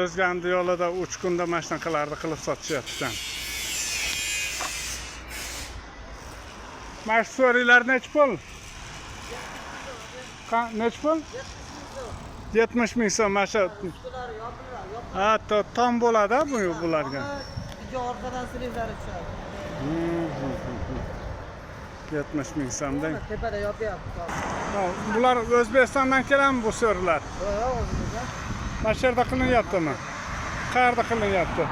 O'zgandi yo'lida 3 kunda mana shunaqalarni qilib sotishyapti. Mana shu so'ringlar necha pul? Necha pul? 70 ming so'm mana shu. Ha, tom bo'ladi bularga. Orqadan silizlari tushadi. 70 ming so'mdan. Tepada yopyapti. Bular O'zbekistondan keladimi bu so'rlar? Yo'q, o'zimizdan. Mana shu yerda qilinyaptimi? Qayerda qilinyapti?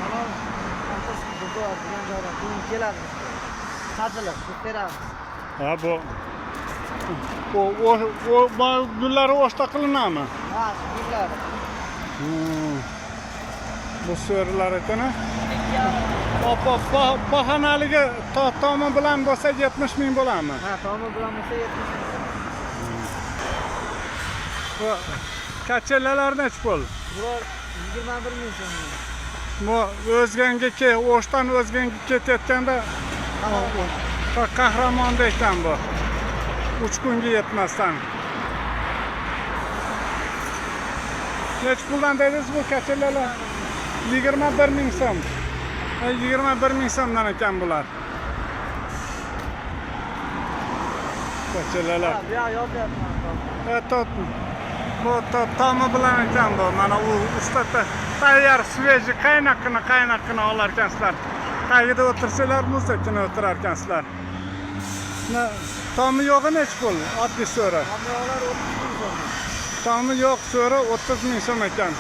Mana asosiy bozor degan joyda keyin keladi. Qazilib, beramiz. Ha, bu gullari o'shda qilinadimi? Ha, gullar. Bu so'rlar ekana. Paxanaligi tomi bilan bo'lsa 70 ming bo'ladimi? Ha, tomi bilan bo'lsa 70 ming. Bu kachellalar necha pul? Bular 21 ming so'm. Bu o'zganga o'shdan o'zganga ketayotganda qahramonda ekan bu. 3 kunga yetmasdan. Necha puldan dedingiz bu kachellalar? 21 ming so'm. 21 ming so'mdan ekan bular. Kachellalar. Ha, bu yoq yopyapman. Bu tomi bilan ekan bu. Mana u usta tayyor sveji qaynoqqina olar ekansizlar. Tagida o'tirsanglar muzdekini o'tirar ekansizlar. Tomi yo'g'i necha pul? Oddiy so'ra. Tomilar 30 ming so'm. Tomi yo'q so'ra 30 ming so'm ekan.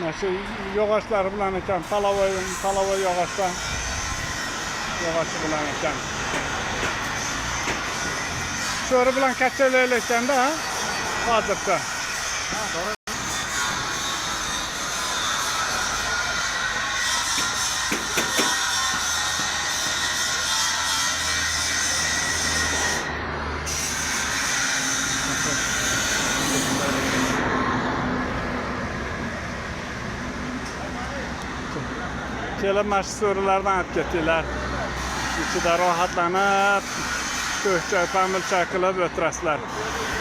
Mana shu yog'ochlar bilan ekan, palavoy yog'ochdan. Yog'ochi bilan ekan. So'ri bilan kachalayotganda, hozircha. Kelib mana shu so'rilardan olib ketinglar. Ichida rohatlanib, to'shcha, pamilcha qilib o'tirasizlar.